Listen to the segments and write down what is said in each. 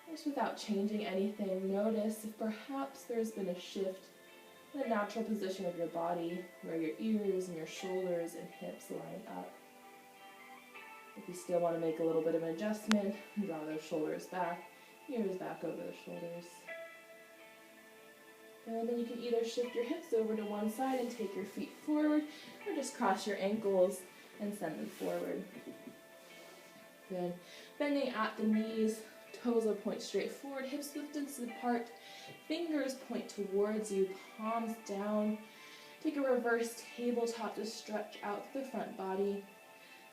Just without changing anything, notice if perhaps there's been a shift in the natural position of your body, where your ears and your shoulders and hips line up. If you still want to make a little bit of an adjustment, draw those shoulders back, ears back over the shoulders. And then you can either shift your hips over to one side and take your feet forward, or just cross your ankles and send them forward. Good. Bending at the knees, toes will point straight forward, hips lifted apart, fingers point towards you, palms down. Take a reverse tabletop to stretch out the front body.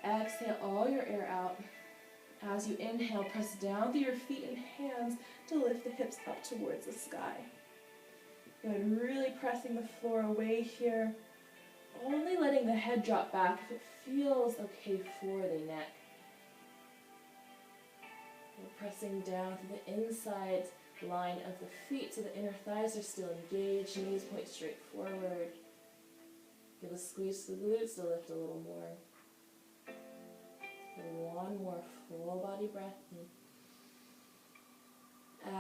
Exhale all your air out. As you inhale, press down through your feet and hands to lift the hips up towards the sky. Good. Really pressing the floor away here. Only letting the head drop back if it feels okay for the neck. We're pressing down to the inside line of the feet so the inner thighs are still engaged. Knees point straight forward. Give a squeeze to the glutes to lift a little more. One more full body breath in.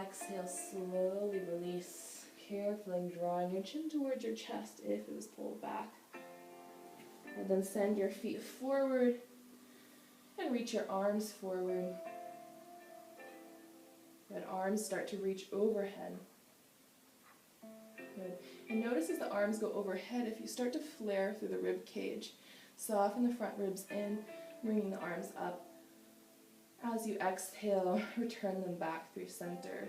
Exhale, slowly release. Carefully drawing your chin towards your chest if it was pulled back. And then send your feet forward and reach your arms forward. Good. Arms start to reach overhead. Good. And notice as the arms go overhead, if you start to flare through the rib cage, soften the front ribs in, bringing the arms up. As you exhale, return them back through center.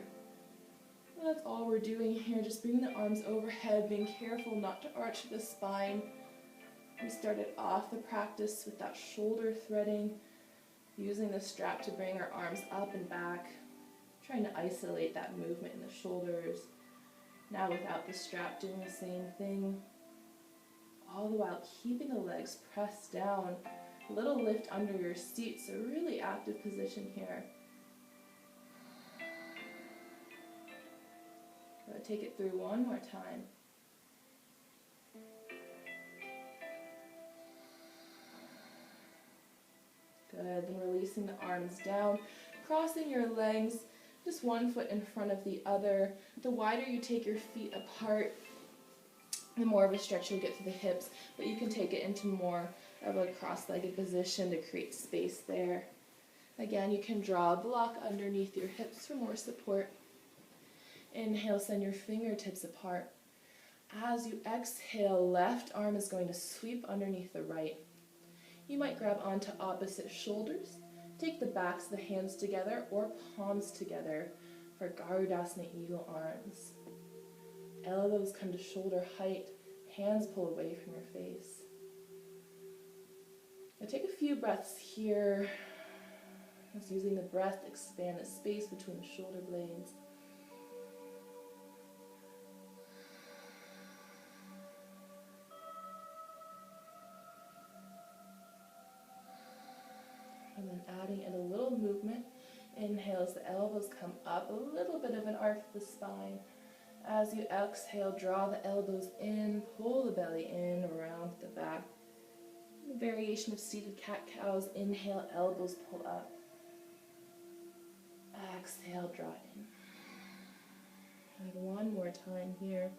And that's all we're doing here, just bringing the arms overhead, being careful not to arch the spine. We started off the practice with that shoulder threading, using the strap to bring our arms up and back, trying to isolate that movement in the shoulders. Now without the strap, doing the same thing, all the while keeping the legs pressed down. A little lift under your seat, so really active position here. Take it through one more time. Good, then releasing the arms down, crossing your legs, just one foot in front of the other. The wider you take your feet apart, the more of a stretch you'll get through the hips, but you can take it into more of a cross-legged position to create space there. Again, you can draw a block underneath your hips for more support. Inhale, send your fingertips apart. As you exhale, left arm is going to sweep underneath the right. You might grab onto opposite shoulders. Take the backs of the hands together or palms together for Garudasana Eagle Arms. Elbows come to shoulder height, hands pull away from your face. Now take a few breaths here. Just using the breath to expand the space between the shoulder blades. And then adding in a little movement. Inhale as the elbows come up, a little bit of an arc of the spine. As you exhale, draw the elbows in, pull the belly in, around the back. Variation of seated cat-cows. Inhale, elbows pull up. Exhale, draw in. And one more time here.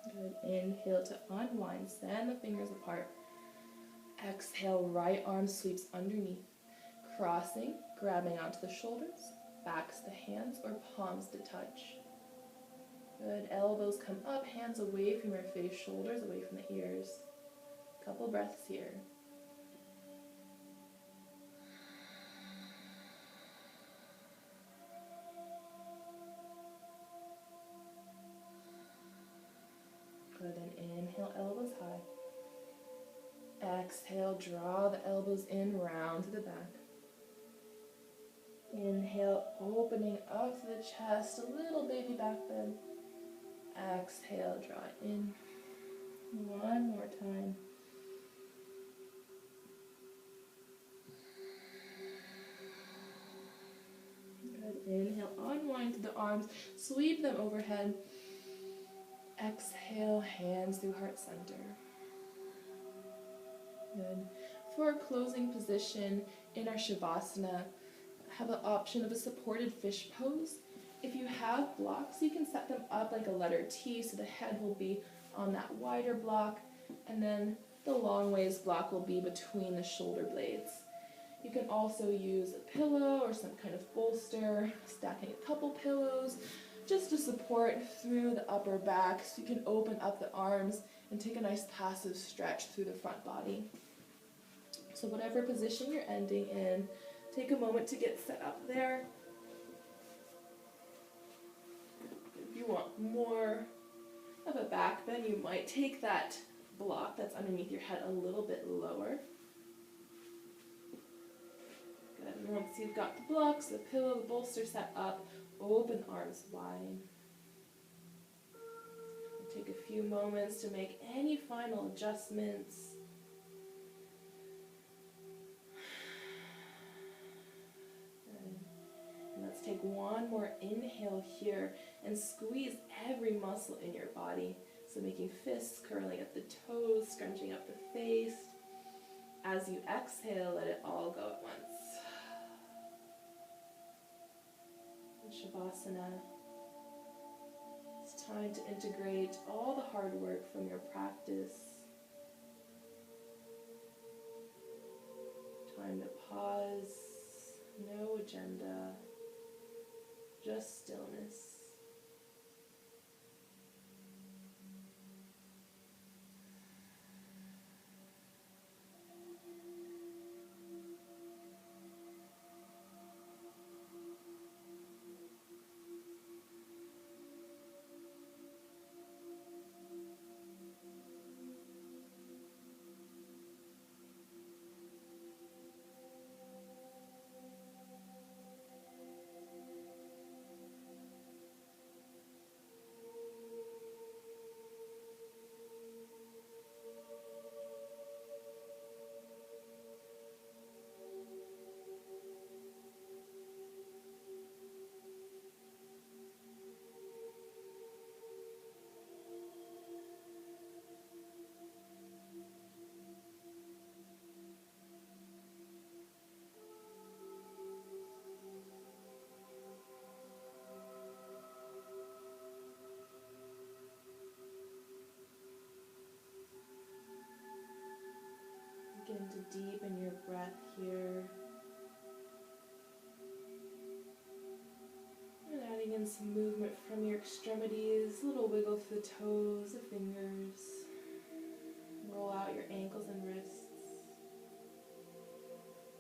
Good. Inhale to unwind, send the fingers apart. Exhale, right arm sweeps underneath, crossing, grabbing onto the shoulders, backs to hands or palms to touch. Good. Elbows come up, hands away from your face, shoulders away from the ears. Couple breaths here. Good, then inhale, elbows high. Exhale, draw the elbows in, round to the back. Inhale, opening up to the chest, a little baby back bend. Exhale, draw in. One more time. Good, inhale, unwind to the arms, sweep them overhead. Exhale, hands through heart center. Good. For our closing position in our Shavasana, have the option of a supported fish pose. If you have blocks, you can set them up like a letter T, so the head will be on that wider block, and then the long ways block will be between the shoulder blades. You can also use a pillow or some kind of bolster, stacking a couple pillows, just to support through the upper back, so you can open up the arms and take a nice passive stretch through the front body. So whatever position you're ending in, take a moment to get set up there. If you want more of a back bend, you might take that block that's underneath your head a little bit lower. Good. And once you've got the blocks, the pillow, the bolster set up, open arms wide. Take a few moments to make any final adjustments. Let's take one more inhale here and squeeze every muscle in your body. So making fists curling at the toes, scrunching up the face. As you exhale, let it all go at once. In Shavasana, it's time to integrate all the hard work from your practice. Time to pause, no agenda. Just stillness. Begin to deepen your breath here. And adding in some movement from your extremities, a little wiggle through the toes, the fingers. Roll out your ankles and wrists.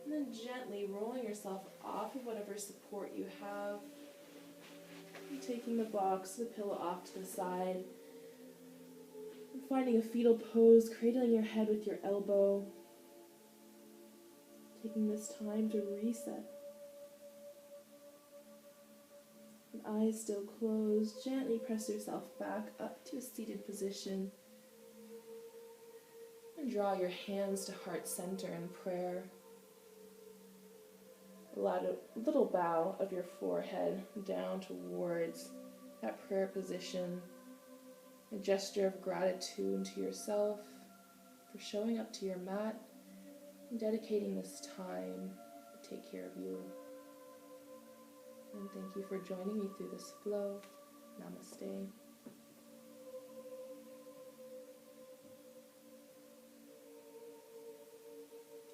And then gently rolling yourself off of whatever support you have. And taking the box, the pillow off to the side. And finding a fetal pose, cradling your head with your elbow. Taking this time to reset. And eyes still closed, gently press yourself back up to a seated position. And draw your hands to heart center in prayer. Allow a little bow of your forehead down towards that prayer position. A gesture of gratitude to yourself for showing up to your mat and dedicating this time to take care of you. And thank you for joining me through this flow. Namaste.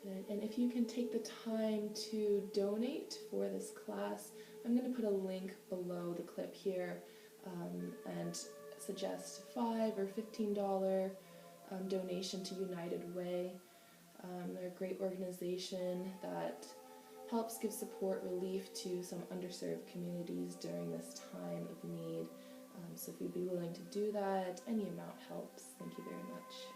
Good. And if you can take the time to donate for this class, I'm going to put a link below the clip here and suggest $5 or $15 donation to United Way. They're a great organization that helps give support relief to some underserved communities during this time of need. So if you'd be willing to do that, any amount helps. Thank you very much.